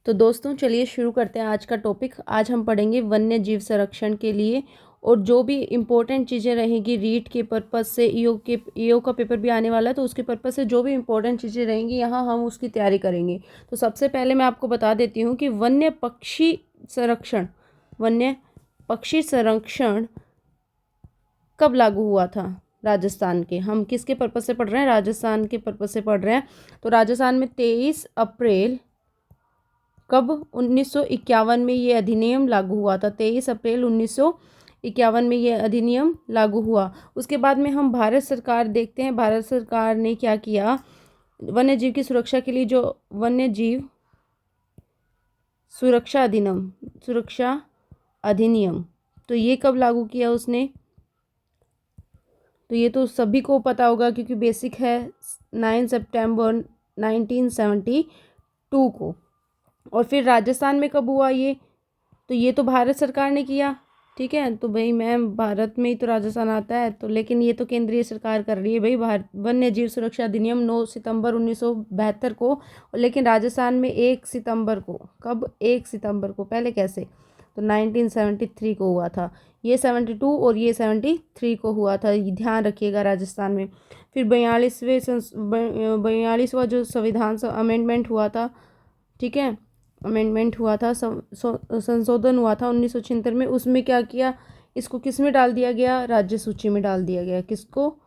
तो दोस्तों चलिए शुरू करते हैं आज का टॉपिक। आज हम पढ़ेंगे वन्य जीव संरक्षण के लिए और जो भी इम्पोर्टेंट चीज़ें रहेंगी रीट के पर्पज़ से, ईओ का पेपर भी आने वाला है तो उसके पर्पज़ से जो भी इम्पोर्टेंट चीज़ें रहेंगी यहाँ हम उसकी तैयारी करेंगे। तो सबसे पहले मैं आपको बता देती हूँ कि वन्य पक्षी संरक्षण कब लागू हुआ था राजस्थान के। हम किसके पर्पज़ से पढ़ रहे हैं? राजस्थान के पर्पज़ से पढ़ रहे हैं। तो राजस्थान में 23 अप्रैल कब 1951 में ये अधिनियम लागू हुआ था। 23 अप्रैल 1951 में ये अधिनियम लागू हुआ। उसके बाद में हम भारत सरकार देखते हैं, भारत सरकार ने क्या किया। वन्य जीव की सुरक्षा के लिए जो वन्य जीव सुरक्षा अधिनियम तो ये कब लागू किया उसने, तो ये तो सभी को पता होगा क्योंकि बेसिक है। 9 सितंबर 1972 को। और फिर राजस्थान में कब हुआ ये, तो ये तो भारत सरकार ने किया। ठीक है, तो भाई मैम भारत में ही तो राजस्थान आता है, तो लेकिन ये तो केंद्रीय सरकार कर रही है भाई। वन्य जीव सुरक्षा अधिनियम 9 सितंबर 1972 को, लेकिन राजस्थान में 1 सितंबर को। कब? 1 सितंबर को। पहले कैसे? तो 1973 को हुआ था। ये 72 और ये 73 को हुआ था, ये ध्यान रखिएगा राजस्थान में। फिर 42वां जो संविधान अमेंडमेंट हुआ था, ठीक है, अमेंडमेंट हुआ था, संशोधन हुआ था 1976 में। उसमें क्या किया, इसको किस में डाल दिया गया? राज्य सूची में डाल दिया गया। किसको?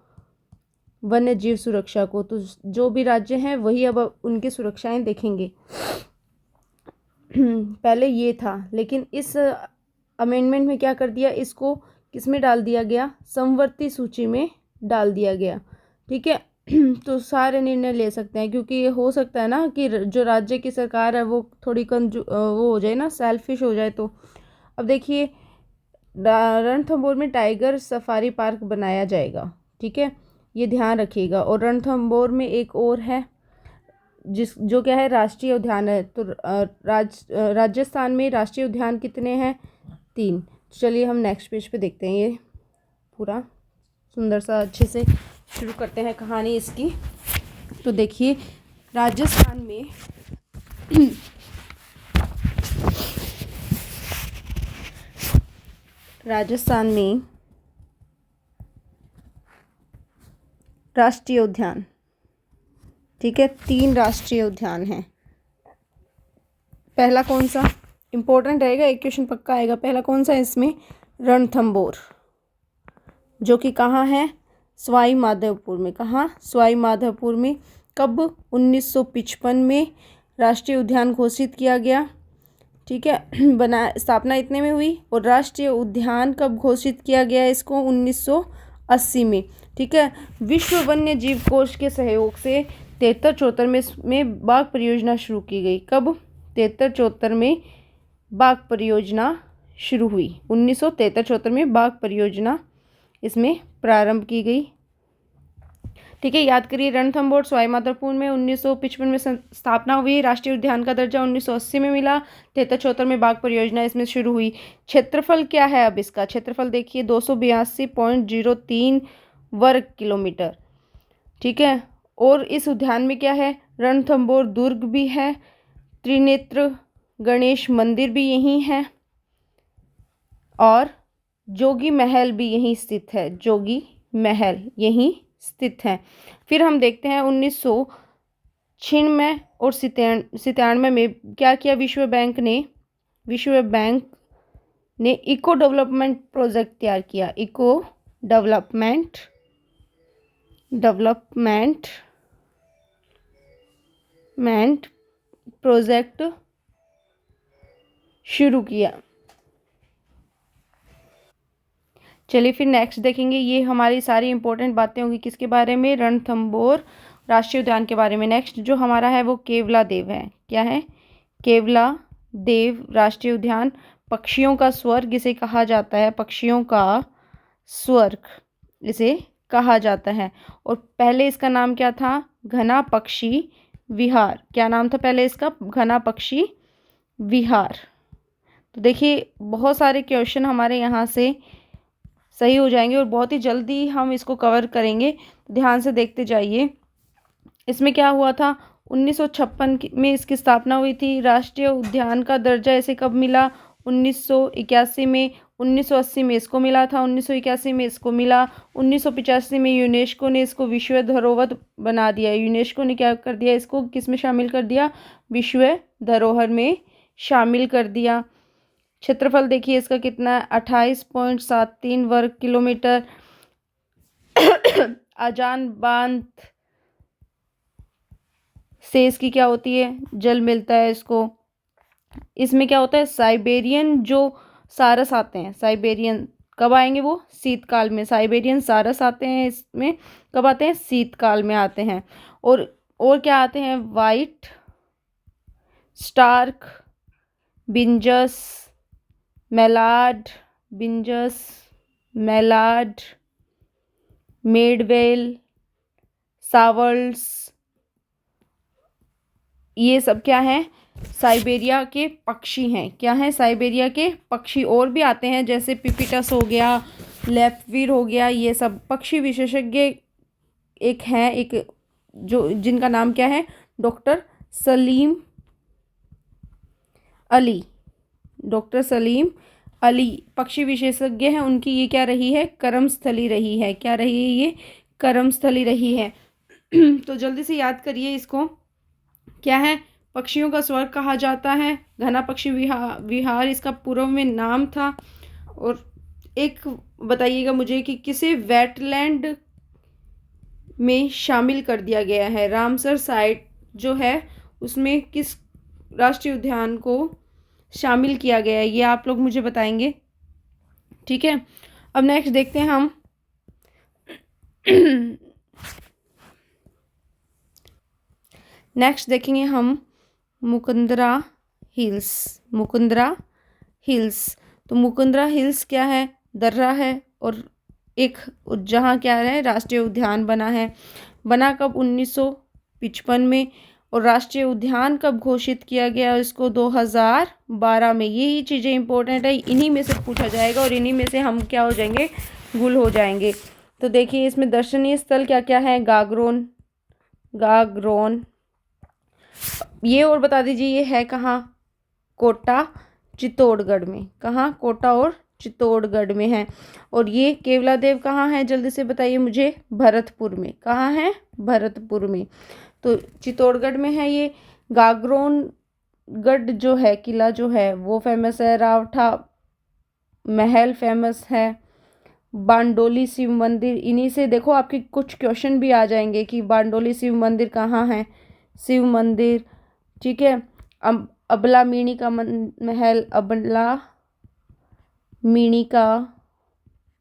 वन्य जीव सुरक्षा को। तो जो भी राज्य हैं वही अब उनकी सुरक्षाएं देखेंगे। पहले ये था, लेकिन इस अमेंडमेंट में क्या कर दिया, इसको किस में डाल दिया गया? समवर्ती सूची में डाल दिया गया। ठीक है, तो सारे निर्णय ले सकते हैं, क्योंकि ये हो सकता है ना कि जो राज्य की सरकार है वो थोड़ी वो हो जाए ना, सेल्फिश हो जाए। तो अब देखिए, रणथंभौर में टाइगर सफारी पार्क बनाया जाएगा। ठीक है, ये ध्यान रखिएगा। और रणथंभौर में एक और है जो क्या है, राष्ट्रीय उद्यान है। तो राजस्थान में राष्ट्रीय उद्यान कितने हैं? 3। चलिए हम नेक्स्ट पेज पे देखते हैं। ये पूरा सुंदर सा अच्छे से शुरू करते हैं कहानी इसकी। तो देखिए, राजस्थान में राष्ट्रीय उद्यान, ठीक है, 3 राष्ट्रीय उद्यान हैं। पहला कौन सा? इंपॉर्टेंट रहेगा, एक क्वेश्चन पक्का आएगा। पहला कौन सा है इसमें? रणथंभौर, जो कि कहाँ है? सवाई माधोपुर में। कहाँ? सवाई माधोपुर में। कब? 1955 में राष्ट्रीय उद्यान घोषित किया गया। ठीक है, स्थापना इतने में हुई। और राष्ट्रीय उद्यान कब घोषित किया गया इसको? 1980 में। ठीक है, विश्व वन्य जीव कोष के सहयोग से 73-74 में बाघ परियोजना शुरू की गई। कब? 73-74 में बाघ परियोजना शुरू हुई। 1973-74 में बाघ परियोजना इसमें प्रारंभ की गई। ठीक है, याद करिए, रणथंभौर सवाई माधोपुर में 1955 में स्थापना हुई। राष्ट्रीय उद्यान का दर्जा 1980 में मिला। 73-74 में बाघ परियोजना इसमें शुरू हुई। क्षेत्रफल क्या है अब इसका? क्षेत्रफल देखिए, 282.03 वर्ग किलोमीटर। ठीक है, और इस उद्यान में क्या है? रणथंभौर दुर्ग भी है, त्रिनेत्र गणेश मंदिर भी यहीं है, और जोगी महल भी यहीं स्थित है। जोगी महल यहीं स्थित है। फिर हम देखते हैं 1996 और 97 में क्या किया विश्व बैंक ने इको डेवलपमेंट प्रोजेक्ट तैयार किया। इको डेवलपमेंट प्रोजेक्ट शुरू किया। चलिए फिर नेक्स्ट देखेंगे। ये हमारी सारी इंपॉर्टेंट बातें होंगी किसके बारे में? रणथंभौर राष्ट्रीय उद्यान के बारे में। नेक्स्ट जो हमारा है वो केवला देव है। क्या है? केवला देव राष्ट्रीय उद्यान। पक्षियों का स्वर्ग इसे कहा जाता है। पक्षियों का स्वर्ग इसे कहा जाता है। और पहले इसका नाम क्या था? घना पक्षी विहार। क्या नाम था पहले इसका? घना पक्षी विहार। तो देखिए, बहुत सारे क्वेश्चन हमारे यहाँ से सही हो जाएंगे और बहुत ही जल्दी हम इसको कवर करेंगे। ध्यान से देखते जाइए। इसमें क्या हुआ था? 1956 में इसकी स्थापना हुई थी। राष्ट्रीय उद्यान का दर्जा इसे कब मिला? 1981 में। 1980 में इसको मिला था, 1981 में इसको मिला। 1985 में यूनेस्को ने इसको विश्व धरोहर बना दिया। यूनेस्को ने क्या कर दिया? इसको किस में शामिल कर दिया? विश्व धरोहर में शामिल कर दिया। क्षेत्रफल देखिए इसका कितना है? 28.73 वर्ग किलोमीटर। आजान बांध से इसकी क्या होती है? जल मिलता है इसको। इसमें क्या होता है? साइबेरियन जो सारस आते हैं, साइबेरियन कब आएंगे? वो शीतकाल में। साइबेरियन सारस आते हैं इसमें, कब आते हैं? शीतकाल में आते हैं। और क्या आते हैं? वाइट स्टार्क, बिंजस, मैलार्ड, बिंजस, मैलार्ड, मेडवेल, सावर्ल्स, ये सब क्या हैं? साइबेरिया के पक्षी हैं। क्या हैं? साइबेरिया के पक्षी। और भी आते हैं जैसे पिपिटस हो गया, लेफ्टवीर हो गया, ये सब पक्षी विशेषज्ञ एक हैं, एक जो जिनका नाम क्या है? डॉक्टर सलीम अली। डॉक्टर सलीम अली पक्षी विशेषज्ञ हैं। उनकी ये क्या रही है? कर्मस्थली रही है। क्या रही है? ये कर्मस्थली रही है। तो जल्दी से याद करिए इसको। क्या है? पक्षियों का स्वर्ग कहा जाता है। घना पक्षी विहार इसका पूर्व में नाम था। और एक बताइएगा मुझे कि किसे वेटलैंड में शामिल कर दिया गया है? रामसर साइट जो है उसमें किस राष्ट्रीय उद्यान को शामिल किया गया है? ये आप लोग मुझे बताएंगे। ठीक है, अब नेक्स्ट देखते हैं हम नेक्स्ट देखेंगे हम मुकुंदरा हिल्स। मुकुंदरा हिल्स, तो मुकुंदरा हिल्स क्या है? दर्रा है और एक जहाँ क्या है? राष्ट्रीय उद्यान बना है। बना कब? 1955 में। और राष्ट्रीय उद्यान कब घोषित किया गया इसको? 2012 में। यही चीज़ें इंपॉर्टेंट है, इन्हीं में से पूछा जाएगा और इन्हीं में से हम क्या हो जाएंगे? गुल हो जाएंगे। तो देखिए इसमें दर्शनीय स्थल क्या क्या है? गागरोन, गागरोन। ये और बता दीजिए ये है कहाँ? कोटा चित्तौड़गढ़ में। कहाँ? कोटा और चित्तौड़गढ़ में है। और ये केवलादेव कहाँ है? जल्दी से बताइए मुझे। भरतपुर में। कहाँ है? भरतपुर में। तो चित्तौड़गढ़ में है ये। गागरोनगढ़ जो है किला जो है वो फेमस है। रावठा महल फेमस है। बांडोली शिव मंदिर, इन्हीं से देखो आपके कुछ क्वेश्चन भी आ जाएंगे कि बांडोली शिव मंदिर कहाँ है? शिव मंदिर। ठीक है, अबला मीणी का महल, अबला मीणी का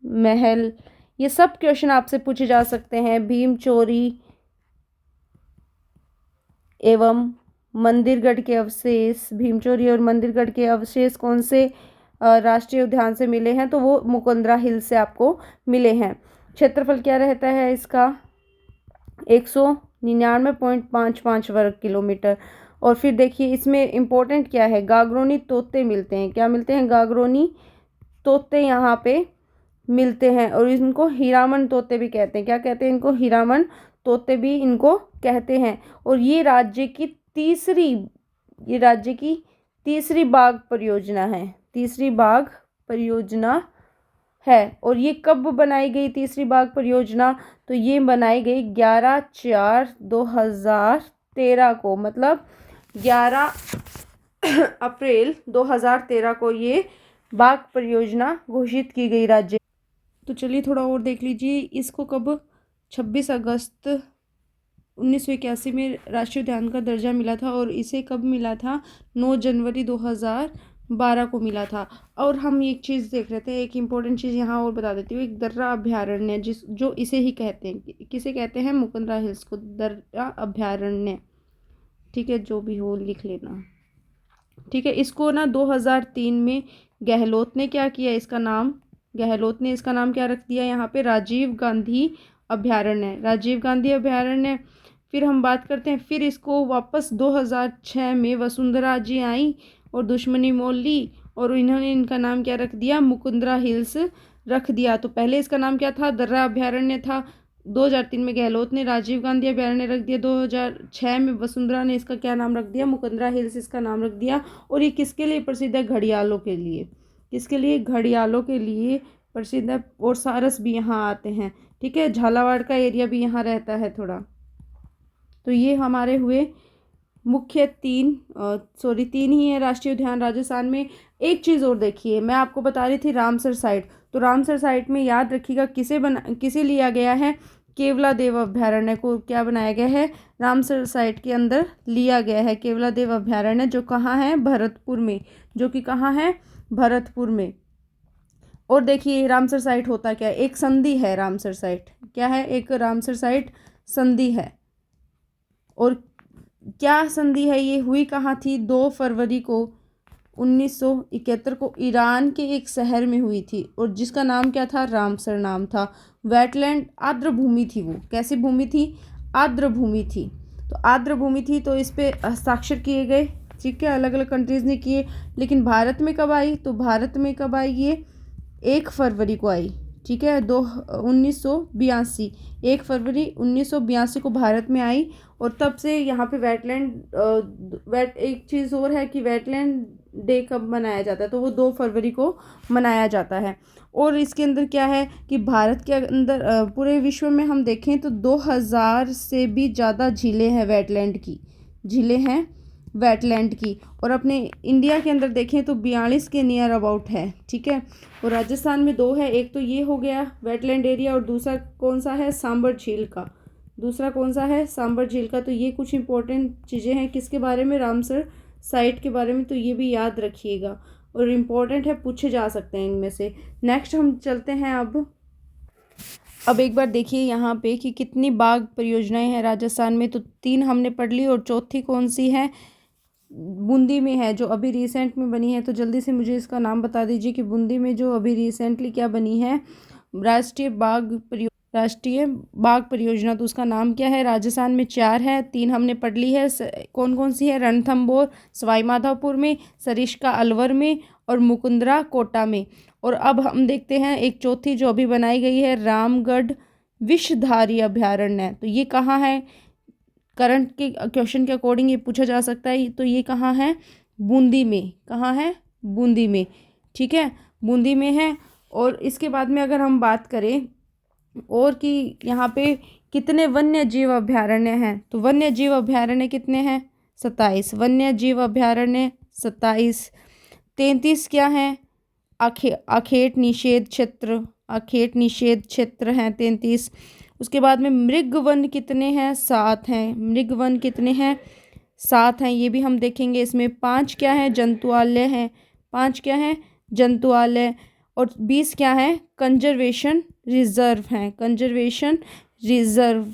महल, ये सब क्वेश्चन आपसे पूछे जा सकते हैं। भीम चोरी एवं मंदिरगढ़ के अवशेष, भीमचोरी और मंदिरगढ़ के अवशेष कौन से राष्ट्रीय उद्यान से मिले हैं? तो वो मुकुंदरा हिल से आपको मिले हैं। क्षेत्रफल क्या रहता है इसका? 199.55 वर्ग किलोमीटर। और फिर देखिए इसमें इम्पोर्टेंट क्या है? गागरोनी तोते मिलते हैं। क्या मिलते हैं? गागरोनी तोते यहाँ पे मिलते हैं। और इनको हीरामन तोते भी कहते हैं। क्या कहते हैं इनको? हीरामन तोते भी इनको कहते हैं। और ये राज्य की तीसरी बाघ परियोजना है। तीसरी बाघ परियोजना है। और ये कब बनाई गई तीसरी बाघ परियोजना? तो ये बनाई गई 11/4/2013 को, मतलब 11 अप्रैल 2013 को ये बाघ परियोजना घोषित की गई राज्य। तो चलिए थोड़ा और देख लीजिए इसको। कब? 26 अगस्त 1981 में राष्ट्रीय उद्यान का दर्जा मिला था। और इसे कब मिला था? 9 जनवरी 2012 को मिला था। और हम एक चीज़ देख रहे थे, एक इम्पोर्टेंट चीज़ यहाँ और बता देती हूँ। एक दर्रा अभ्यारण्य जो इसे ही कहते हैं, किसे कहते हैं? मुकुंदरा हिल्स को दर्रा अभ्यारण्य। ठीक है, जो भी हो लिख लेना। ठीक है, इसको ना 2003 में गहलोत ने क्या किया? इसका नाम, गहलोत ने इसका नाम क्या रख दिया यहाँ पे? राजीव गांधी अभ्यारण्य। राजीव गांधी अभ्यारण्य। फिर हम बात करते हैं, फिर इसको वापस 2006 में वसुंधरा जी आई और दुश्मनी मोल ली और इन्होंने इनका नाम क्या रख दिया? मुकुंदरा हिल्स रख दिया। तो पहले इसका नाम क्या था? दर्रा अभ्यारण्य था। 2003 में गहलोत ने राजीव गांधी अभयारण्य रख दिया, 2006 में वसुंधरा ने इसका क्या नाम रख दिया, मुकुंदरा हिल्स इसका नाम रख दिया। और ये किसके लिए प्रसिद्ध है, घड़ियालों के लिए, किसके लिए, घड़ियालों के लिए प्रसिद्ध है। और सारस भी यहाँ आते हैं, ठीक है, झालावाड़ का एरिया भी यहाँ रहता है थोड़ा। तो ये हमारे हुए मुख्य तीन ही है राष्ट्रीय उद्यान राजस्थान में। एक चीज़ और देखिए, मैं आपको बता रही थी रामसर साइट, तो रामसर साइट में याद रखिएगा किसे लिया गया है, केवलादेव अभयारण्य को क्या बनाया गया है, रामसर साइट के अंदर लिया गया है केवलादेव अभयारण्य, जो कहाँ है, भरतपुर में, जो कि कहाँ है, भरतपुर में। और देखिए रामसर साइट होता क्या है, एक संधि है रामसर साइट, क्या है, एक रामसर साइट संधि है। और क्या संधि है, ये हुई कहाँ थी, 2 फरवरी को 1971 को ईरान के एक शहर में हुई थी, और जिसका नाम क्या था, रामसर नाम था। वेटलैंड आर्द्र भूमि थी, वो कैसी भूमि थी, आर्द्र भूमि थी। तो आर्द्र भूमि थी, तो इस पे हस्ताक्षर किए गए, ठीक है, अलग अलग कंट्रीज़ ने किए। लेकिन भारत में कब आई, तो भारत में कब आई, ये 1 फरवरी को आई, ठीक है, 1982, 1 फरवरी 1982 को भारत में आई। और तब से यहाँ पे एक चीज़ और है कि वेटलैंड डे कब मनाया जाता है, तो वो 2 फरवरी को मनाया जाता है। और इसके अंदर क्या है कि भारत के अंदर पूरे विश्व में हम देखें तो 2000 से भी ज़्यादा झीलें हैं, वेटलैंड की झीलें हैं, वेटलैंड की। और अपने इंडिया के अंदर देखें तो 42 के नियर अबाउट है, ठीक है। और राजस्थान में 2 है, एक तो ये हो गया वेटलैंड एरिया, और दूसरा कौन सा है, सांबर झील का, दूसरा कौन सा है, सांबर झील का। तो ये कुछ इंपॉर्टेंट चीज़ें हैं किसके बारे में, रामसर साइट के बारे में, तो ये भी याद रखिएगा और इम्पोर्टेंट है, पूछे जा सकते हैं इनमें से। नेक्स्ट हम चलते हैं अब एक बार देखिए यहाँ पे कि कितनी बाघ परियोजनाएं हैं राजस्थान में, तो 3 हमने पढ़ ली, और चौथी कौन सी है, बूंदी में है, जो अभी रिसेंट में बनी है। तो जल्दी से मुझे इसका नाम बता दीजिए कि बूंदी में जो अभी रिसेंटली क्या बनी है, राष्ट्रीय बाघ परियोजना, तो उसका नाम क्या है। राजस्थान में 4 है, 3 हमने पढ़ ली है, कौन कौन सी है, रणथंभौर सवाई माधोपुर में, सरिस्का अलवर में, और मुकुंदरा कोटा में। और अब हम देखते हैं एक चौथी जो अभी बनाई गई है, रामगढ़ विषधारी अभयारण्य। तो ये कहाँ है, करंट के क्वेश्चन के अकॉर्डिंग ये पूछा जा सकता है। तो ये कहाँ है, बूंदी में, कहाँ है, बूंदी में, ठीक है, बूंदी में है। और इसके बाद में अगर हम बात करें और कि यहाँ पे कितने वन्य जीव अभयारण्य हैं, तो वन्य जीव अभयारण्य कितने हैं, 27 वन्य जीव अभयारण्य, 27। 33 क्या है, अखेट निषेध क्षेत्र हैं 33। उसके बाद में मृग वन कितने हैं, 7 हैं, मृग वन कितने हैं, 7 हैं, ये भी हम देखेंगे। इसमें 5 क्या है, जंतुआलय हैं, 5 क्या है, जंतुआलय। और 20 क्या है, कंजर्वेशन रिजर्व हैं, कंजर्वेशन रिजर्व।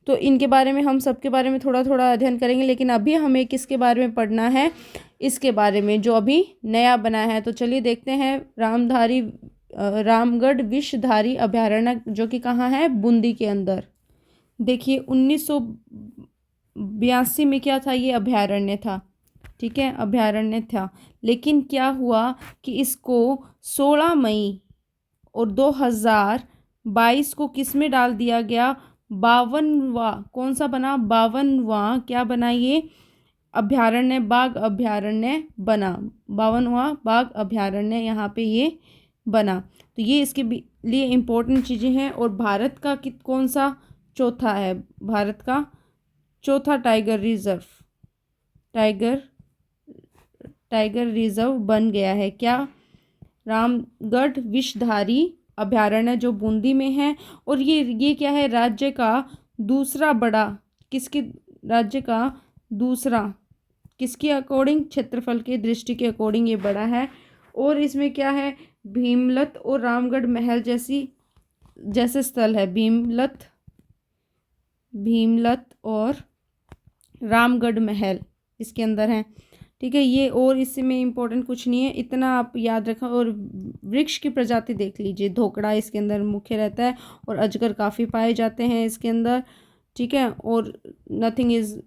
तो इनके बारे में हम सबके बारे में थोड़ा थोड़ा अध्ययन करेंगे, लेकिन अभी हमें किसके बारे में पढ़ना है, इसके बारे में जो अभी नया बना है। तो चलिए देखते हैं, रामगढ़ विषधारी अभयारण्य, जो कि कहाँ है, बूंदी के अंदर। देखिए 1982 में क्या था, ये अभयारण्य था, ठीक है, अभयारण्य था। लेकिन क्या हुआ कि इसको 16 मई और 2022 को किस में डाल दिया गया, 52वां, कौन सा बना, 52वां क्या बना, ये अभयारण्य, बाघ अभयारण्य बना, 52वां बाघ अभयारण्य यहाँ पे ये बना। तो ये इसके लिए इम्पोर्टेंट चीज़ें हैं। और भारत का कौन सा चौथा है, भारत का चौथा टाइगर रिजर्व बन गया है, क्या, रामगढ़ विषधारी अभयारण्य, जो बूंदी में है। और ये क्या है, राज्य का दूसरा बड़ा, राज्य का दूसरा, किसके अकॉर्डिंग, क्षेत्रफल के दृष्टि के अकॉर्डिंग ये बड़ा है। और इसमें क्या है, भीमलत और रामगढ़ महल जैसे स्थल है, भीमलत और रामगढ़ महल इसके अंदर हैं, ठीक है। ये और इसमें इम्पोर्टेंट कुछ नहीं है, इतना आप याद रखें। और वृक्ष की प्रजाति देख लीजिए, धोकड़ा इसके अंदर मुख्य रहता है, और अजगर काफ़ी पाए जाते हैं इसके अंदर, ठीक है। और नथिंग इज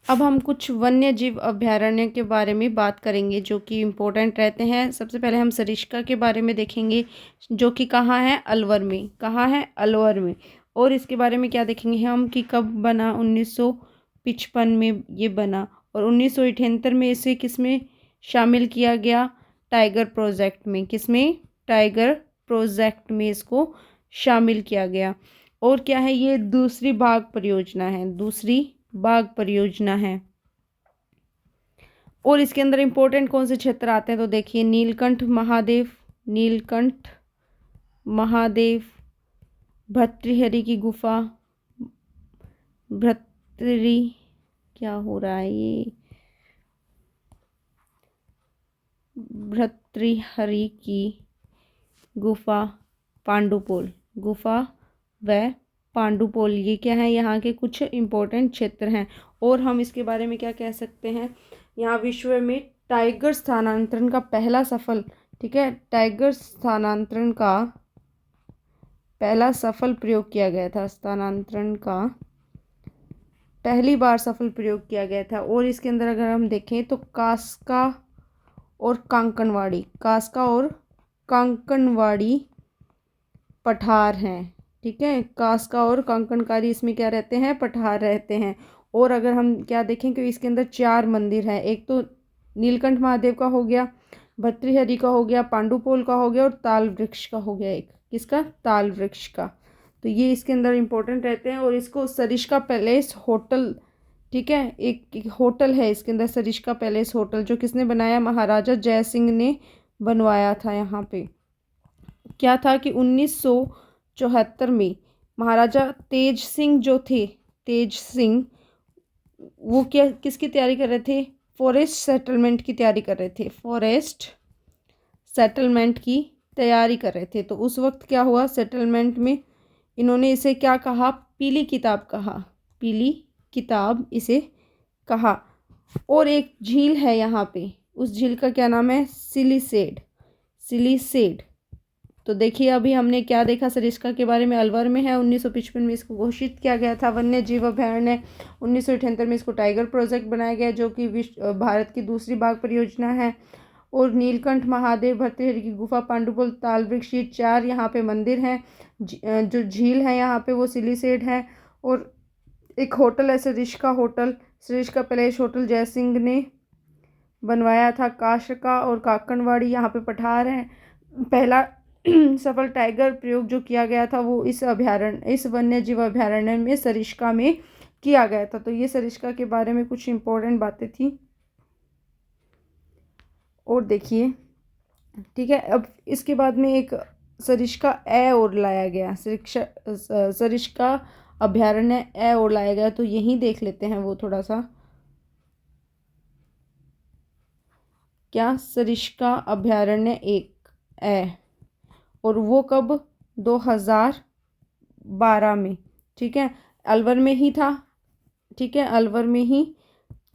अब हम कुछ वन्य जीव अभयारण्य के बारे में बात करेंगे जो कि इम्पोर्टेंट रहते हैं। सबसे पहले हम सरिस्का के बारे में देखेंगे जो कि कहाँ है, अलवर में। कहाँ है, अलवर में। और इसके बारे में क्या देखेंगे हम कि कब बना, 1955 में ये बना। और 1978 में इसे किसमें शामिल किया गया, टाइगर प्रोजेक्ट में। किसमें, टाइगर प्रोजेक्ट में इसको शामिल किया गया। और क्या है, ये दूसरी बाघ परियोजना है, दूसरी बाघ परियोजना है। और इसके अंदर इंपॉर्टेंट कौन से क्षेत्र आते हैं तो देखिए, नीलकंठ महादेव, नीलकंठ महादेव, भर्तृहरि की गुफा, भर्तृ, क्या हो रहा है ये, भर्तृहरि की गुफा, पांडुपोल गुफा व पांडुपोल, ये क्या है, यहाँ के कुछ इम्पोर्टेंट क्षेत्र हैं। और हम इसके बारे में क्या कह सकते हैं, यहाँ विश्व में टाइगर स्थानांतरण का पहला सफल, ठीक है, टाइगर स्थानांतरण का पहला सफल प्रयोग किया गया था, स्थानांतरण का पहली बार सफल प्रयोग किया गया था। और इसके अंदर अगर हम देखें तो कास्का और कांकणवाड़ी, कास्का और कांकणवाड़ी पठार हैं, ठीक है। कास्का और कांकणकारी इसमें क्या रहते हैं, पठार रहते हैं। और अगर हम क्या देखें कि इसके अंदर 4 मंदिर हैं, एक तो नीलकंठ महादेव का हो गया, भर्तृहरि का हो गया, पांडुपोल का हो गया और ताल वृक्ष का हो गया, एक किसका, ताल वृक्ष का। तो ये इसके अंदर इंपॉर्टेंट रहते हैं। और इसको सरिस्का पैलेस होटल, ठीक है, एक होटल है इसके अंदर, सरिस्का पैलेस होटल, जो किसने बनाया, महाराजा जय सिंह ने बनवाया था। यहाँ पे क्या था कि 1974 में महाराजा तेज सिंह जो थे, तेज सिंह, वो क्या किसकी तैयारी कर रहे थे, फॉरेस्ट सेटलमेंट की तैयारी कर रहे थे, फॉरेस्ट सेटलमेंट की तैयारी कर रहे थे। तो उस वक्त क्या हुआ, सेटलमेंट में इन्होंने इसे क्या कहा, पीली किताब कहा, पीली किताब इसे कहा। और एक झील है यहाँ पे, उस झील का क्या नाम है, सिलीसेड, सिलीसेड। तो देखिए अभी हमने क्या देखा, सरिस्का के बारे में, अलवर में है, 1955 में इसको घोषित किया गया था वन्य जीव अभयारण्य। 1978 में इसको टाइगर प्रोजेक्ट बनाया गया जो कि भारत की दूसरी बाघ परियोजना है। और नीलकंठ महादेव, भर्तृहरि की गुफा, पांडुपोल, ताल वृक्ष, ये 4 यहाँ पे मंदिर हैं। जो झील है यहाँ पे वो सिलीसेड है। और एक होटल है Sariska hotel, Sariska palace hotel, Jaisingh ने बनवाया था। कास्का और कांकणवाड़ी यहाँ पे पठार हैं। पहला सफल टाइगर प्रयोग जो किया गया था वो इस अभयारण्य, इस वन्य जीव अभयारण्य में, सरिस्का में किया गया था। तो ये सरिस्का के बारे में कुछ इम्पोर्टेंट बातें थी। और देखिए, ठीक है, अब इसके बाद में एक सरिस्का ए और लाया गया, सरिस्का अभयारण्य ए और लाया गया। तो यही देख लेते हैं वो थोड़ा सा, क्या, सरिस्का अभयारण्य एक ए, और वो कब, 2012 में, ठीक है, अलवर में ही था, ठीक है, अलवर में ही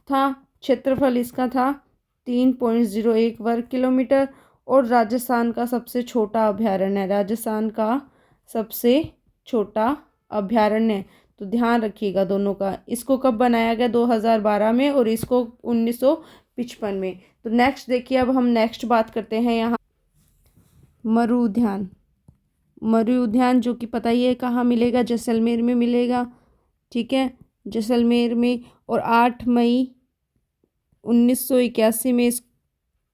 था। क्षेत्रफल इसका था 3.01 वर्ग किलोमीटर। और राजस्थान का सबसे छोटा अभयारण्य है, राजस्थान का सबसे छोटा अभयारण्य। तो ध्यान रखिएगा दोनों का। इसको कब बनाया गया, 2012 में, और इसको 1955 में। तो नेक्स्ट देखिए, अब हम नेक्स्ट बात करते हैं यहाँ मरु उद्यान। मरु उद्यान जो कि पता ही है कहाँ मिलेगा, जैसलमेर में मिलेगा, ठीक है, जैसलमेर में। और 8 मई 1981 में इस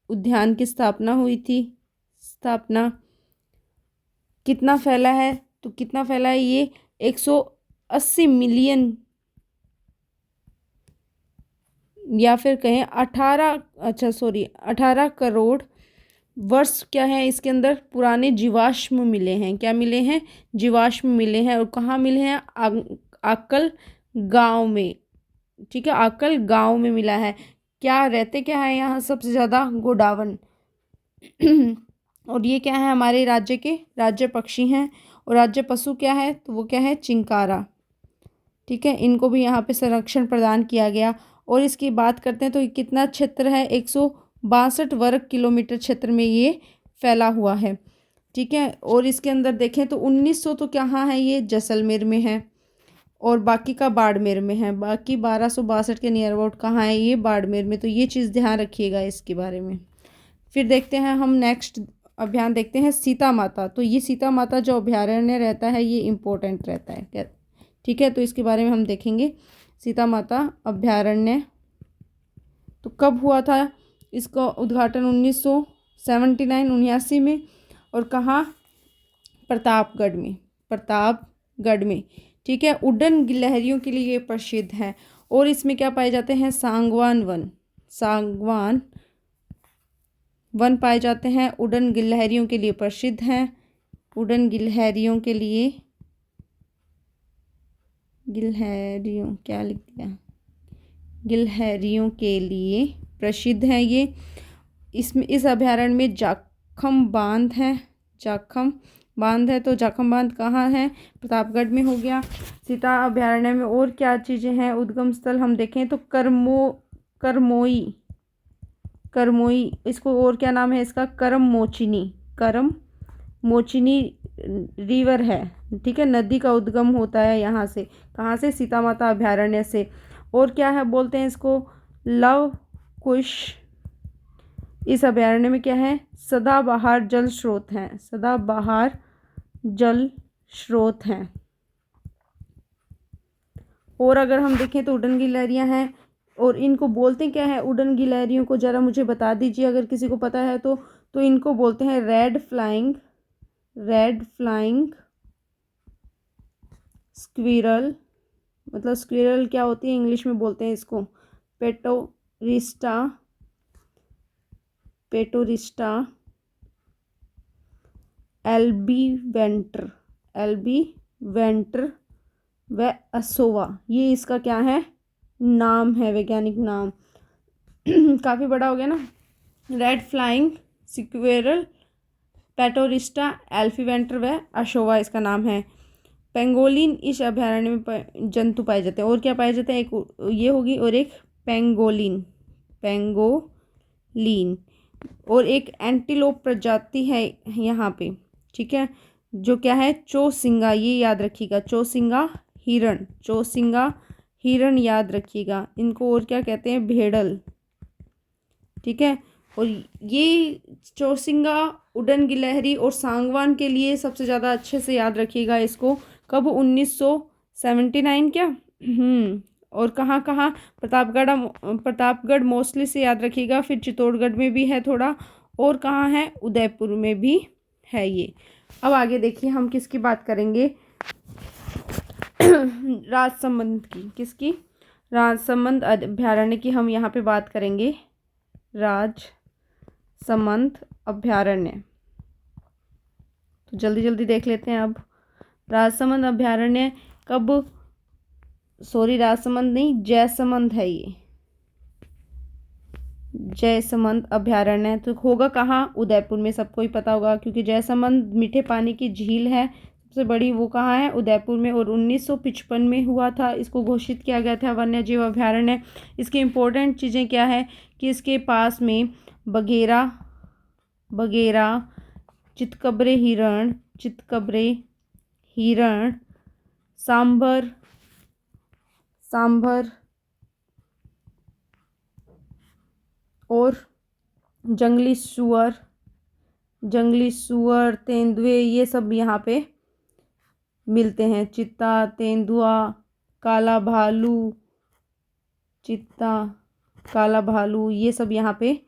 उद्यान की स्थापना हुई थी। स्थापना कितना फैला है, तो कितना फैला है ये, 180 मिलियन, या फिर कहें 18 करोड़ वर्ष क्या है इसके अंदर, पुराने जीवाश्म मिले हैं। क्या मिले हैं, जीवाश्म मिले हैं। और कहाँ मिले हैं, आकल गांव में, ठीक है, आकल गांव में मिला है। क्या रहते क्या है यहाँ सबसे ज़्यादा, गोडावन। और ये क्या है, हमारे राज्य के राज्य पक्षी हैं। और राज्य पशु क्या है, तो वो क्या है, चिंकारा, ठीक है। इनको भी यहाँ पे संरक्षण प्रदान किया गया। और इसकी बात करते हैं तो कितना क्षेत्र है, 162 वर्ग किलोमीटर क्षेत्र में ये फैला हुआ है, ठीक है। और इसके अंदर देखें तो 1900 तो कहाँ है, ये जैसलमेर में है। और बाकी का बाड़मेर में है। बाकी 1262 के नियर अबाउट कहाँ है? ये बाड़मेर में। तो ये चीज़ ध्यान रखिएगा इसके बारे में। फिर देखते हैं हम नेक्स्ट अभियान देखते हैं सीता माता। तो ये सीता माता जो अभयारण्य रहता है ये इम्पोर्टेंट रहता है क्या? ठीक है, तो इसके बारे में हम देखेंगे। सीता माता अभयारण्य तो कब हुआ था? इसका उद्घाटन 1979 में। और कहाँ? प्रतापगढ़ में। प्रतापगढ़ में, ठीक है। उड़न गिलहरियों के लिए ये प्रसिद्ध है। और इसमें क्या पाए जाते हैं? सागवान वन। सागवान वन पाए जाते हैं। उड़न गिलहरियों के लिए प्रसिद्ध हैं। उड़न गिलहरियों के लिए, गिलहरियों क्या लिख दिया? गिलहरियों के लिए प्रसिद्ध है ये। इसमें इस अभयारण्य में जाखम बांध है। जाखम बांध है। तो जाखम बांध कहाँ है? प्रतापगढ़ में हो गया। सीता अभयारण्य में और क्या चीज़ें हैं? उद्गम स्थल हम देखें तो करमोई। करमोई, इसको और क्या नाम है इसका? करम मोचिनी। करम मोचिनी रिवर है, ठीक है। नदी का उद्गम होता है यहाँ से। कहाँ से? सीता माता अभयारण्य से। और क्या है बोलते हैं इसको? लव कुश। इस अभयारण्य में क्या है? सदाबहार जल स्रोत हैं। सदाबहार जल स्रोत हैं। और अगर हम देखें तो उड़न गिलहरियाँ हैं। और इनको बोलते क्या है? उड़न गिलहरियों को ज़रा मुझे बता दीजिए अगर किसी को पता है तो इनको बोलते हैं रेड फ्लाइंग स्क्विरल। मतलब स्क्विरल क्या होती है इंग्लिश में बोलते हैं इसको? पेटोरिस्टा एल्बी वेंटर व असोवा। ये इसका क्या है? नाम है, वैज्ञानिक नाम। काफ़ी बड़ा हो गया ना। रेड फ्लाइंग स्क्विरल, पेटोरिस्टा एल्फीवेंटर व अशोवा इसका नाम है। पेंगोलिन इस अभयारण्य में जंतु पाए जाते हैं। और क्या पाए जाते हैं? एक ये होगी और एक पेंगोलिन। और एक एंटीलोप प्रजाति है यहाँ पे, ठीक है, जो क्या है? चौसिंगा। ये याद रखिएगा, चौसिंगा हिरण याद रखिएगा। इनको और क्या कहते हैं? भेड़ल, ठीक है। और ये चौसिंगा, उड़न गिलहरी और सांगवान के लिए सबसे ज़्यादा अच्छे से याद रखिएगा इसको। कब? 1979 क्या? और कहाँ कहाँ? प्रतापगढ़ मोस्टली से याद रखिएगा। फिर चित्तौड़गढ़ में भी है थोड़ा। और कहाँ है? उदयपुर में भी है ये। अब आगे देखिए हम किसकी बात करेंगे? राजसमंद की। किसकी? राजसमंद अभयारण्य की हम यहाँ पे बात करेंगे। राजसमंद अभयारण्य, तो जल्दी जल्दी देख लेते हैं। अब राजसमंद अभयारण्य कब? राजसमंद नहीं, जयसमंद है ये। जयसमंद अभयारण्य तो होगा कहाँ? उदयपुर में। सबको ही पता होगा क्योंकि जयसमंद मीठे पानी की झील है सबसे बड़ी। वो कहाँ है? उदयपुर में। और 1955 में हुआ था। इसको घोषित किया गया था वन्य जीव अभयारण्य। इसकी इम्पोर्टेंट चीज़ें क्या है कि इसके पास में बगेरा, चितकबरे हिरण, सांभर और जंगली सुअर, तेंदुए, ये सब यहाँ पे मिलते हैं। चीता, तेंदुआ, काला भालू, ये सब यहाँ पे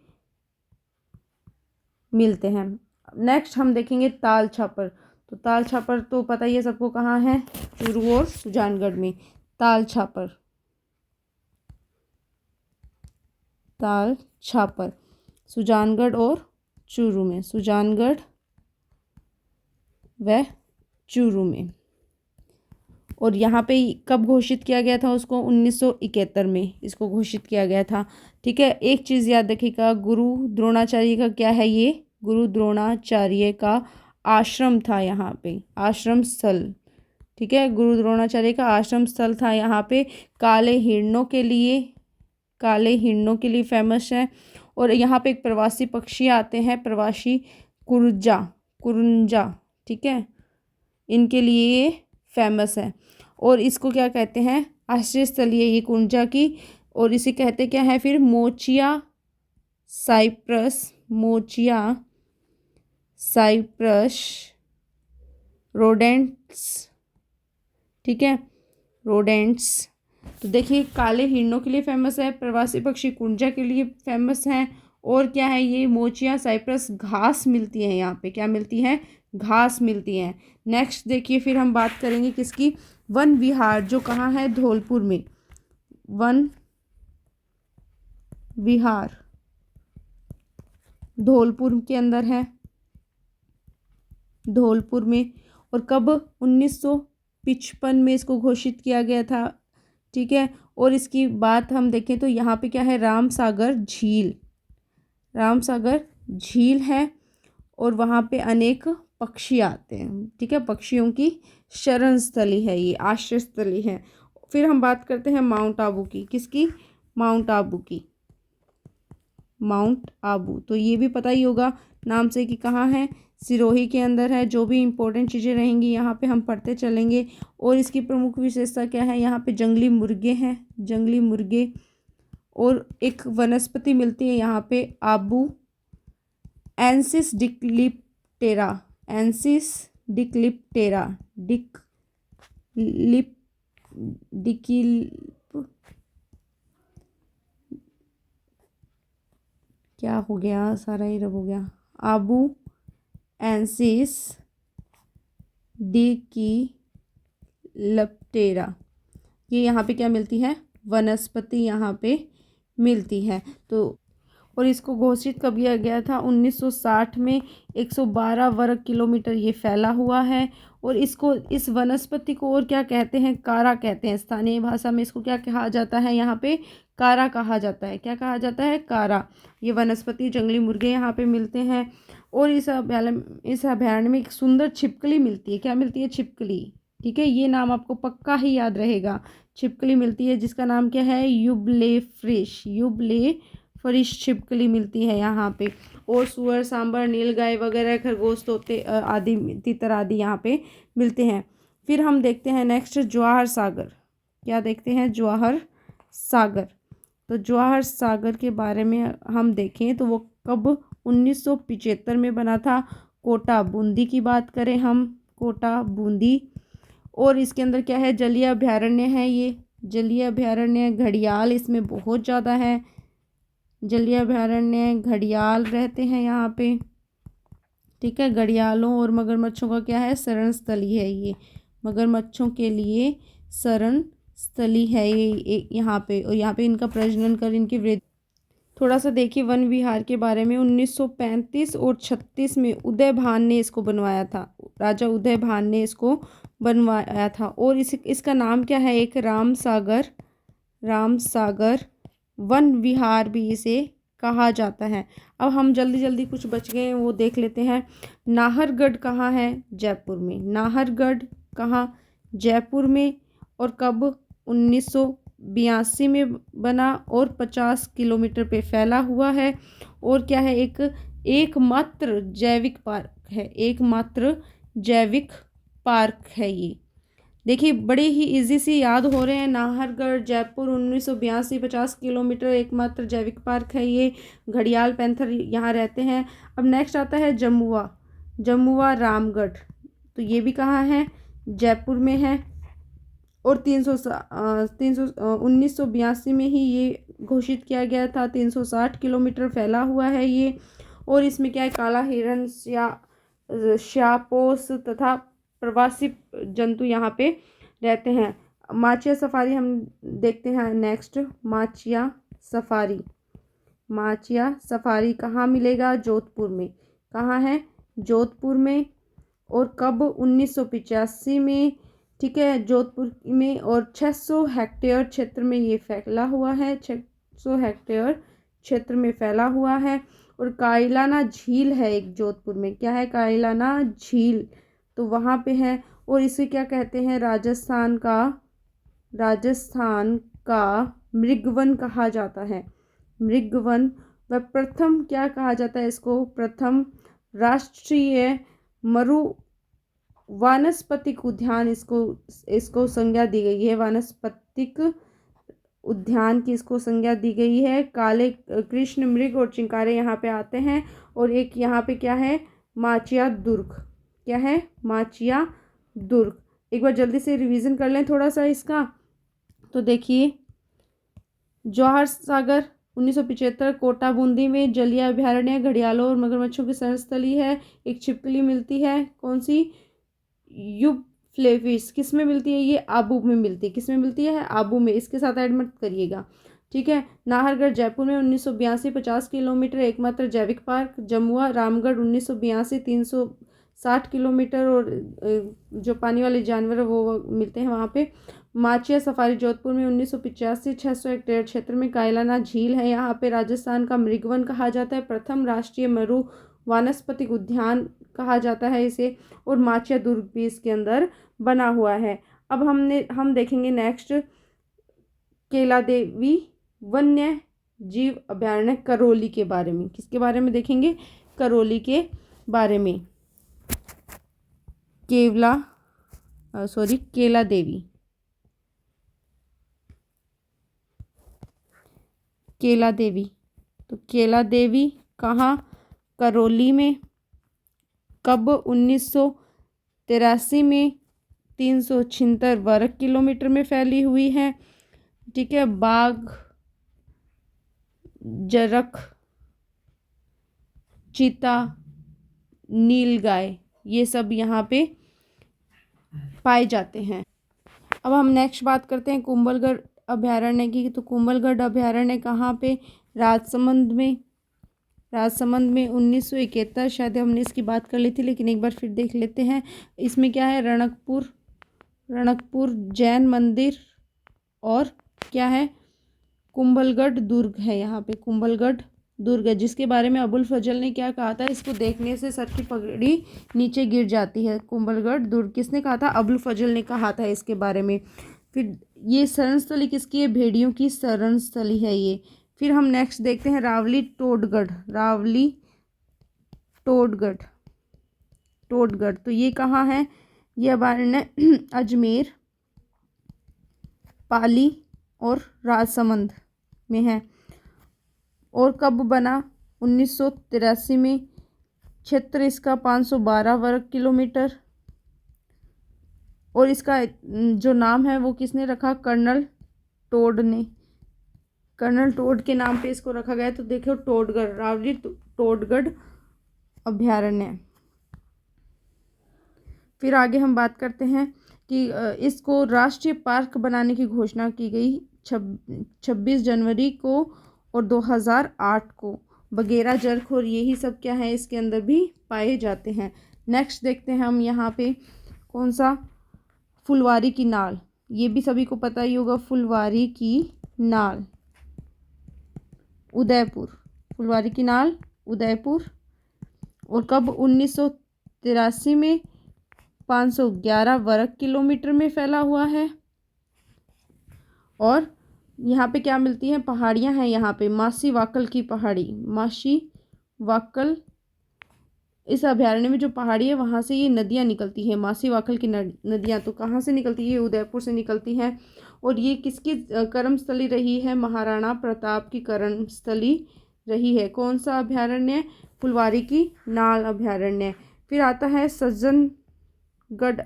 मिलते हैं। नेक्स्ट हम देखेंगे ताल छापर। तो ताल छापर तो पता ही है सबको कहाँ है? चूरू और सुजानगढ़ में। ताल छापर सुजानगढ़ और चूरू में। सुजानगढ़ व चूरू में। और यहाँ पे कब घोषित किया गया था उसको? 1971 में इसको घोषित किया गया था, ठीक है। एक चीज़ याद रखिएगा, गुरु द्रोणाचार्य का क्या है? ये गुरु द्रोणाचार्य का आश्रम था यहाँ पे, आश्रम स्थल, ठीक है। गुरु द्रोणाचार्य का आश्रम स्थल था यहाँ पे। काले हिरणों के लिए फेमस है। और यहाँ पे एक प्रवासी पक्षी आते हैं, प्रवासी कुरंजा, ठीक है, इनके लिए ये फेमस है। और इसको क्या कहते हैं, आश्रय स्थली है ये कुंजा की। और इसे कहते क्या है फिर, Mochia Cyprus, Mochia Cyprus rodents, ठीक है, रोडेंट्स। तो देखिए काले हिरणों के लिए फेमस है, प्रवासी पक्षी कुंजा के लिए फेमस हैं, और क्या है ये मोचिया साइप्रस, घास मिलती है यहाँ पे, क्या मिलती है, घास मिलती है। नेक्स्ट देखिए फिर हम बात करेंगे किसकी, वन विहार, जो कहाँ है, धौलपुर में, वन विहार धौलपुर के अंदर है, धौलपुर में। और कब, 1955 में इसको घोषित किया गया था, ठीक है। और इसकी बात हम देखें तो यहाँ पे क्या है, रामसागर झील, रामसागर झील है, और वहाँ पे अनेक पक्षी आते हैं, ठीक है, पक्षियों की शरण स्थली है ये, आश्रय स्थली है। फिर हम बात करते हैं माउंट आबू की, किसकी, माउंट आबू की, माउंट आबू। तो ये भी पता ही होगा नाम से कि कहाँ है, सिरोही के अंदर है। जो भी इम्पोर्टेंट चीज़ें रहेंगी यहाँ पे हम पढ़ते चलेंगे। और इसकी प्रमुख विशेषता क्या है, यहाँ पे जंगली मुर्गे हैं, जंगली मुर्गे, और एक वनस्पति मिलती है यहाँ पे, आबू एंसिस डिक्लिप्टेरा, एंसिस डिक्लिप्टेरा, डिक्लिप क्या हो गया, सारा ही रब हो गया, आबू एंसिस डिक्लिप्टेरा, ये यहाँ पे क्या मिलती है, वनस्पति यहाँ पे मिलती है। तो और इसको घोषित कब किया गया था, 1960 में। 112 वर्ग किलोमीटर ये फैला हुआ है। और इसको, इस वनस्पति को और क्या कहते हैं, कारा कहते हैं, स्थानीय भाषा में इसको क्या कहा जाता है, यहाँ पे कारा कहा जाता है, क्या कहा जाता है, कारा। ये वनस्पति, जंगली मुर्गे यहाँ पे मिलते हैं। और इस अभयारण्य में एक सुंदर छिपकली मिलती है, क्या मिलती है, छिपकली, ठीक है, ये नाम आपको पक्का ही याद रहेगा, छिपकली मिलती है, जिसका नाम क्या है, युबले फ्रिश, युबले फरिश छिपकली मिलती है यहाँ पे। और सुअर, सांबर, नीलगाय वगैरह, खरगोश, तोते आदि, तीतर आदि यहाँ पे मिलते हैं। फिर हम देखते हैं नेक्स्ट, जवाहर सागर, क्या देखते हैं, जवाहर सागर। तो जवाहर सागर के बारे में हम देखें तो वो कब, 1975 में बना था। कोटा बूंदी की बात करें हम, कोटा बूंदी। और इसके अंदर क्या है, जलीय अभयारण्य है ये, जलीय अभयारण्य, घड़ियाल इसमें बहुत ज़्यादा है, जलीय अभयारण्य, घड़ियाल रहते हैं यहाँ पे, ठीक है। घड़ियालों और मगरमच्छों का क्या है, शरण स्थली है ये, मगरमच्छों के लिए शरण स्थली है ये यहाँ पे। और यहाँ पे इनका प्रजनन कर इनकी वृद्धि। थोड़ा सा देखिए वन विहार के बारे में। 1935 और 36 में उदय भान ने इसको बनवाया था, राजा उदय भान ने इसको बनवाया था। और इसका नाम क्या है, एक रामसागर, रामसागर वन विहार भी इसे कहा जाता है। अब हम जल्दी जल्दी, कुछ बच गए हैं वो देख लेते हैं। नाहरगढ़ कहाँ है, जयपुर में, नाहरगढ़ कहाँ, जयपुर में। और कब, 1982 में बना, और 50 किलोमीटर पे फैला हुआ है। और क्या है, एकमात्र जैविक पार्क है, एकमात्र जैविक पार्क है ये। देखिए बड़े ही इजी से याद हो रहे हैं, नाहरगढ़, जयपुर, 1982, 50 किलोमीटर, एकमात्र जैविक पार्क है ये। घड़ियाल, पैंथर यहाँ रहते हैं। अब नेक्स्ट आता है जमुआ, जमुआ रामगढ़, तो ये भी कहाँ है, जयपुर में है। और 1982 में ही ये घोषित किया गया था। 360 किलोमीटर फैला हुआ है ये। और इसमें क्या है, काला हिरण, श्यापोस तथा प्रवासी जंतु यहाँ पे रहते हैं। माचिया सफारी हम देखते हैं next, Machiya safari, Machiya safari कहाँ मिलेगा, जोधपुर में, कहाँ है, जोधपुर में। और कब, 1985 में, ठीक है, जोधपुर में। और 600 हेक्टेयर क्षेत्र में ये फैला हुआ है, 600 हेक्टेयर क्षेत्र में फैला हुआ है। और कायलाना झील है एक जोधपुर में, क्या है, कायलाना झील, तो वहाँ पे है। और इसे क्या कहते हैं, राजस्थान का मृगवन कहा जाता है, मृगवन। व प्रथम क्या कहा जाता है इसको, प्रथम राष्ट्रीय मरु वानस्पतिक उद्यान इसको संज्ञा दी गई है। वानस्पतिक उद्यान की इसको संज्ञा दी गई है। काले कृष्ण मृग और चिंकारे यहाँ पे आते हैं। और एक यहाँ पे क्या है, माचिया दुर्ग। क्या है, माचिया दुर्ग। एक बार जल्दी से रिवीजन कर लें थोड़ा सा इसका। तो देखिए, जवाहर सागर 1975, कोटा बूंदी में जलीय अभयारण्य, घड़ियालों और मगरमच्छों की शरणस्थली है। एक छिपकली मिलती है, कौन सी, यूफ्लेविस। किस में मिलती है ये, आबू में मिलती है। किस में मिलती है, आबू में। इसके साथ ऐड मत करिएगा, ठीक है। नाहरगढ़ जयपुर में 1982, 50 किलोमीटर, एकमात्र जैविक पार्क। जमुआ रामगढ़ 1982, 360 किलोमीटर, और जो पानी वाले जानवर है वो मिलते हैं वहाँ पे। माचिया सफारी जोधपुर में 1985, 600 हेक्टेयर क्षेत्र में। कायलाना झील है यहाँ पे, राजस्थान का मृगवन कहा जाता है। प्रथम राष्ट्रीय मरु वानस्पतिक उद्यान कहा जाता है इसे। और माचिया दुर्ग भी इसके अंदर बना हुआ है। अब हम देखेंगे नेक्स्ट केला देवी वन्य जीव अभयारण्य करौली के बारे में। किसके बारे में देखेंगे, करौली के बारे में। केला देवी, केला देवी। तो केला देवी कहाँ, करौली में। कब, 1983 में, 376 वर्ग किलोमीटर में फैली हुई है, ठीक है। बाघ, जरख, चीता, नीलगाय, ये सब यहाँ पे पाए जाते हैं। अब हम नेक्स्ट बात करते हैं कुंभलगढ़ अभयारण्य की। तो कुंभलगढ़ अभयारण्य कहाँ पे, राजसमंद में। राजसमंद में 1971, शायद हमने इसकी बात कर ली थी, लेकिन एक बार फिर देख लेते हैं। इसमें क्या है, रणकपुर जैन मंदिर, और क्या है, कुंभलगढ़ दुर्ग है। यहाँ पे कुंभलगढ़ दुर्ग है, जिसके बारे में अबुल फजल ने क्या कहा था, इसको देखने से सर की पगड़ी नीचे गिर जाती है। कुंभलगढ़ दुर्ग किसने कहा था, अबुल फजल ने कहा था इसके बारे में। फिर ये शरणस्थली किसकी है, भेड़ियों की शरणस्थली है ये। फिर हम नेक्स्ट देखते हैं रावली टोडगढ़। तो ये कहाँ है, ये अभयारण्य अजमेर, पाली और राजसमंद में है। और कब बना, 1983 में। क्षेत्र इसका 512 वर्ग किलोमीटर। और इसका जो नाम है वो किसने रखा, कर्नल टोड ने। कर्नल टोड के नाम पे इसको रखा गया। तो देखो, टोडगढ़, रावली टोडगढ़ अभयारण्य। फिर आगे हम बात करते हैं कि इसको राष्ट्रीय पार्क बनाने की घोषणा की गई 26 जनवरी को और 2008 को। बगेरा, जरख और यही सब क्या है, इसके अंदर भी पाए जाते हैं। नेक्स्ट देखते हैं हम यहाँ पे कौन सा, फुलवारी की नाल। ये भी सभी को पता ही होगा, फुलवारी की नाल, उदयपुर। फुलवारी की नाल, उदयपुर। और कब, 1983 में, 511 वर्ग किलोमीटर में फैला हुआ है। और यहाँ पे क्या मिलती हैं, पहाड़ियाँ हैं यहाँ पे। मासी वाकल की पहाड़ी, मासी वाकल। इस अभयारण्य में जो पहाड़ी है वहाँ से ये नदियाँ निकलती हैं, मासी वाकल की नदियाँ। तो कहाँ से निकलती है, उदयपुर से निकलती हैं। और ये किसकी कर्मस्थली रही है, महाराणा प्रताप की कर्मस्थली रही है। कौन सा अभयारण्य, फुलवारी की नाल अभयारण्य। फिर आता है सज्जनगढ़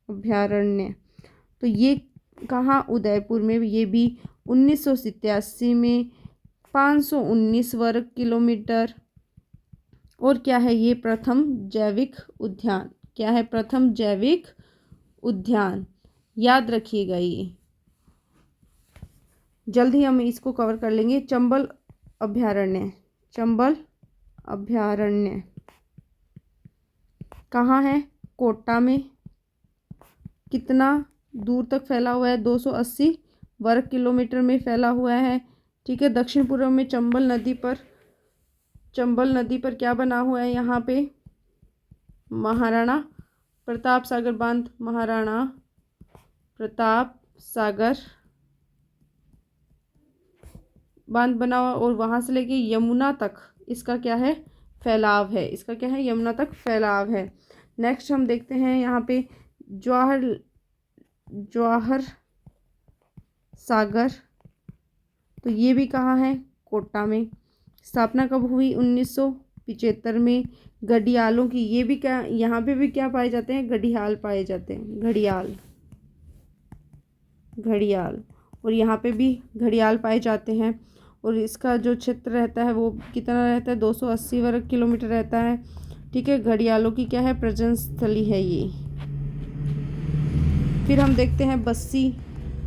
अभयारण्य। तो ये कहाँ, उदयपुर में। ये भी 1987 में, 519 वर्ग किलोमीटर। और क्या है, ये प्रथम जैविक उद्यान। क्या है, प्रथम जैविक उद्यान, याद रखिएगा ये। जल्द ही हम इसको कवर कर लेंगे। चंबल अभयारण्य कहाँ है, कोटा में। कितना दूर तक फैला हुआ है, 280 वर्ग किलोमीटर में फैला हुआ है, ठीक है। दक्षिण पूर्व में चंबल नदी पर क्या बना हुआ है यहाँ पे, महाराणा प्रताप सागर बांध। महाराणा प्रताप सागर बांध बना हुआ। और वहाँ से लेके यमुना तक इसका क्या है, फैलाव है, इसका क्या है, यमुना तक फैलाव है। नेक्स्ट हम देखते हैं यहाँ पे जवाहर सागर, तो ये भी कहाँ है, कोटा में। स्थापना कब हुई, 1975 में। घड़ियालों की, ये भी क्या, यहाँ पे भी क्या पाए जाते हैं, घड़ियाल पाए जाते हैं, घड़ियाल, घड़ियाल, और यहाँ पे भी घड़ियाल पाए जाते हैं। और इसका जो क्षेत्र रहता है वो कितना रहता है, 280 वर्ग किलोमीटर रहता है। ठीक है, घड़ियालों की क्या है, प्रजनन स्थली है ये। फिर हम देखते हैं बस्सी,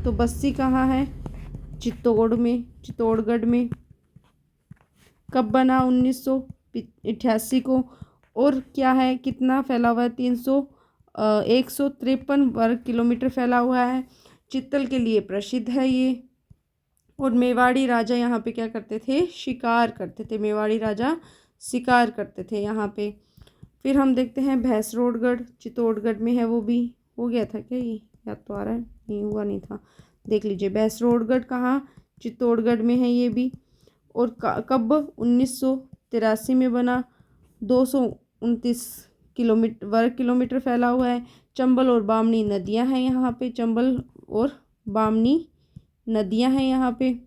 तो बस्सी कहाँ है, चित्तौड़गढ़ में। कब बना, 1988 को। और क्या है, कितना फैला हुआ है, 153 वर्ग किलोमीटर फैला हुआ है। चित्तल के लिए प्रसिद्ध है ये। और मेवाड़ी राजा यहाँ पे क्या करते थे, शिकार करते थे, मेवाड़ी राजा शिकार करते थे यहाँ पे। फिर हम देखते हैं भैंसरोडगढ़, चित्तौड़गढ़ में है, वो भी हो गया था क्या, ये याद तो आ रहा है, नहीं हुआ नहीं था, देख लीजिए। भैंसरोडगढ़ कहाँ, चित्तौड़गढ़ में है ये भी। और कब, 1983 में बना। 229 वर्ग किलोमीटर फैला हुआ है। चंबल और बामनी नदियां हैं यहाँ पे, चंबल और बामनी नदियां हैं यहाँ पे।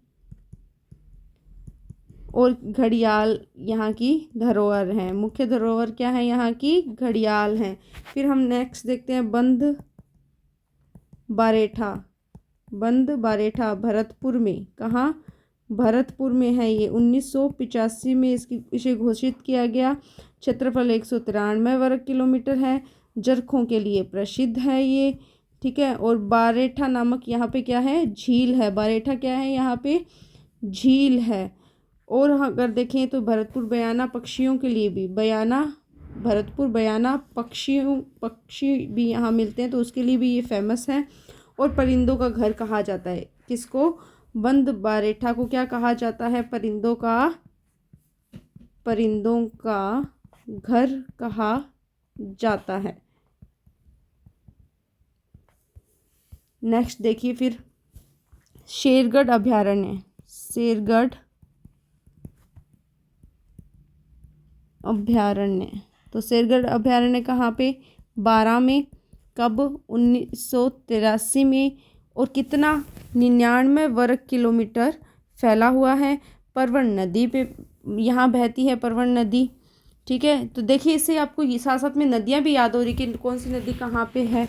और घड़ियाल यहाँ की धरोहर है, मुख्य धरोहर क्या है यहाँ की, घड़ियाल हैं। फिर हम नेक्स्ट देखते हैं बंद बारेठा भरतपुर में, कहाँ, भरतपुर में है ये। 1985 में इसे घोषित किया गया। क्षेत्रफल 193 वर्ग किलोमीटर है। जरखों के लिए प्रसिद्ध है ये। ठीक है, और बारेठा नामक यहाँ पे क्या है, झील है। बारेठा क्या है, यहाँ पे झील है। और अगर देखें तो भरतपुर बयाना पक्षियों के लिए भी, भरतपुर बयाना पक्षी भी यहाँ मिलते हैं, तो उसके लिए भी ये फेमस है। और परिंदों का घर कहा जाता है किसको, बंद बारेठा को क्या कहा जाता है, परिंदों का घर कहा जाता है। नेक्स्ट देखिए फिर शेरगढ़ अभयारण्य, तो शेरगढ़ अभयारण्य कहाँ पे, 12 में। कब, 1983 में। और कितना, 99 वर्ग किलोमीटर फैला हुआ है। परवन नदी पे यहाँ बहती है, परवन नदी। ठीक है, तो देखिए इससे आपको साथ साथ में नदियाँ भी याद हो रही कि कौन सी नदी कहाँ पे है।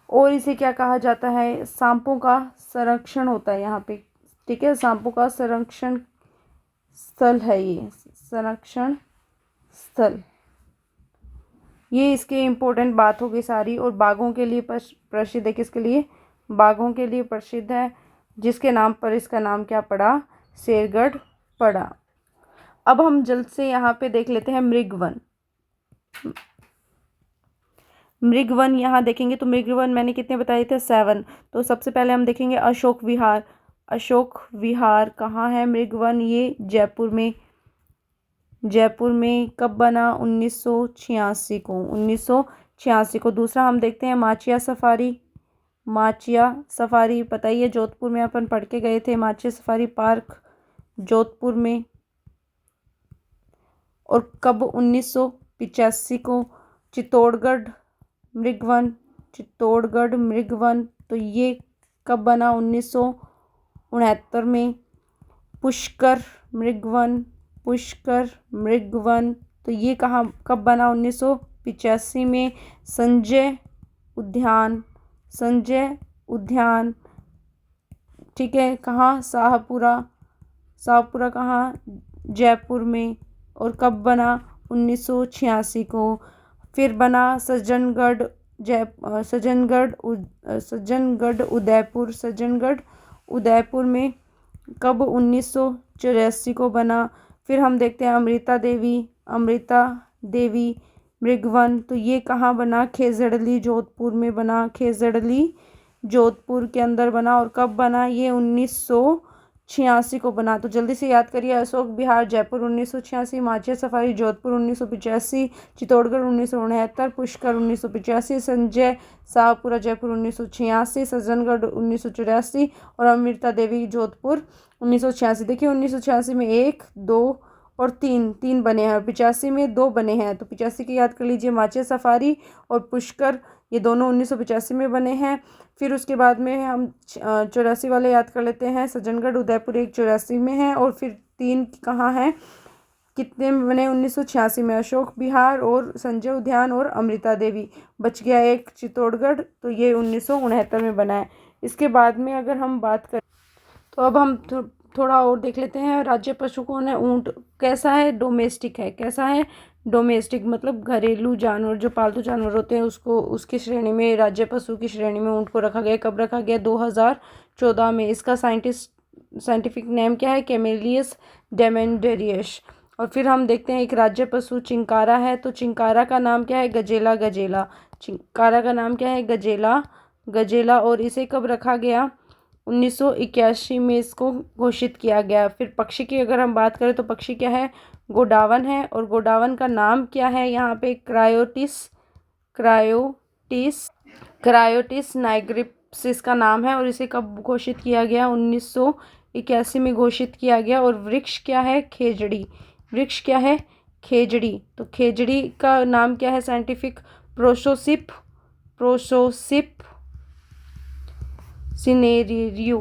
और इसे क्या कहा जाता है, सांपों का संरक्षण होता है यहाँ पे। ठीक है, सांपों का संरक्षण स्थल है ये, संरक्षण स्थल। ये इसके इम्पोर्टेंट बात हो गई सारी। और बाघों के लिए प्रसिद्ध है, किसके लिए, बाघों के लिए प्रसिद्ध है, जिसके नाम पर इसका नाम क्या पड़ा, शेरगढ़ पड़ा। अब हम जल्द से यहाँ पे देख लेते हैं मृगवन यहाँ देखेंगे तो मृगवन मैंने कितने बताए थे, 7। तो सबसे पहले हम देखेंगे अशोक विहार कहाँ है, मृगवन, ये जयपुर में। कब बना, 1986 को। दूसरा हम देखते हैं माचिया सफारी पता ही है, जोधपुर में अपन पढ़ के गए थे, माचिया सफारी पार्क जोधपुर में। और कब, 1985 को। चित्तौड़गढ़ मृगवन, तो ये कब बना, 1969 में। पुष्कर मृगवन, तो ये कब बना, 1985 में। संजय उद्यान, ठीक है, कहाँ, शाहपुरा कहाँ, जयपुर में। और कब बना, 1986 को। फिर बना सज्जनगढ़ उदयपुर में। कब, 1984 को बना। फिर हम देखते हैं अमृता देवी मृगवन, तो ये कहाँ बना, खेजड़ली जोधपुर में बना, खेजड़ली जोधपुर के अंदर बना। और कब बना, ये 1986 को बना। तो जल्दी से याद करिए, अशोक विहार जयपुर 1986, माचिया सफारी जोधपुर 1985, चित्तौड़गढ़ 1969, पुष्कर 1985, संजय शाहपुरा जयपुर 1986, सज्जनगढ़ 1984 और अमृता देवी जोधपुर 1986। देखिए 1986 में 1, 2 और तीन तीन बने हैं, और 85 में 2 बने हैं। तो 85 की याद कर लीजिए, माचे सफारी और पुष्कर, ये दोनों 1985 में बने हैं। फिर उसके बाद में हम 84 वाले याद कर लेते हैं। सज्जनगढ़ उदयपुर एक 84 में है, और फिर 3 कहाँ हैं, कितने में बने, 1986 में, अशोक विहार और संजय उद्यान और अमृता देवी। बच गया एक चित्तौड़गढ़, तो ये 1969 में बना है। इसके बाद में अगर हम बात करें तो अब हम थोड़ा और देख लेते हैं। राज्य पशु कौन है, ऊंट। कैसा है, डोमेस्टिक है। कैसा है, डोमेस्टिक, मतलब घरेलू जानवर, जो पालतू जानवर होते हैं उसको, उसकी श्रेणी में, राज्य पशु की श्रेणी में ऊंट को रखा गया। कब रखा गया, 2014 में। इसका साइंटिफिक नेम क्या है, कैमेलियस डेमेंडेरियस। और फिर हम देखते हैं एक राज्य पशु चिंकारा है, तो चिंकारा का नाम क्या है, गजेला गजेला। चिंकारा का नाम क्या है, गजेला गजेला। और इसे कब रखा गया, 1981 में इसको घोषित किया गया। फिर पक्षी की अगर हम बात करें तो पक्षी क्या है, गोडावन है। और गोडावन का नाम क्या है, यहाँ पे क्रायोटिस क्रायोटिस क्रायोटिस नाइग्रिप्सिस का नाम है। और इसे कब घोषित किया गया, 1981 में घोषित किया गया। और वृक्ष क्या है, खेजड़ी। वृक्ष क्या है, खेजड़ी। तो खेजड़ी का नाम क्या है साइंटिफिक, प्रोसोसिप सिनेरियो,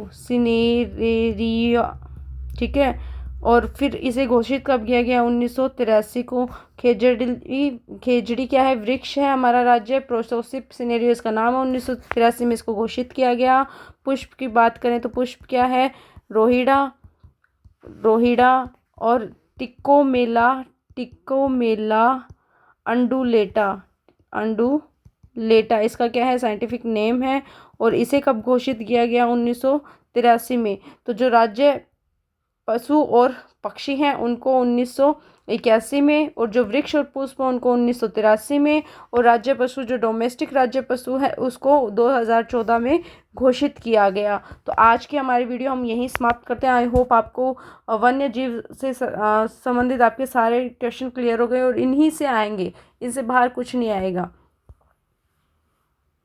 ठीक है। और फिर इसे घोषित कब किया गया, 1983 को। खेजड़ी क्या है, वृक्ष है, हमारा राज्य। प्रोसोसिप सिनेरियो इसका नाम है, 1983 में इसको घोषित किया गया। पुष्प की बात करें तो पुष्प क्या है, रोहिड़ा और टिकोमेला अंडुलेटा इसका क्या है, साइंटिफिक नेम है। और इसे कब घोषित किया गया, 1983 में। तो जो राज्य पशु और पक्षी हैं उनको 1981 में, और जो वृक्ष और पुष्प हैं उनको 1983 में, और राज्य पशु जो डोमेस्टिक राज्य पशु है उसको 2014 में घोषित किया गया। तो आज की हमारी वीडियो हम यहीं समाप्त करते हैं। आई होप आपको वन्य जीव से संबंधित आपके सारे क्वेश्चन क्लियर हो गए, और इन्हीं से आएंगे, इनसे बाहर कुछ नहीं आएगा।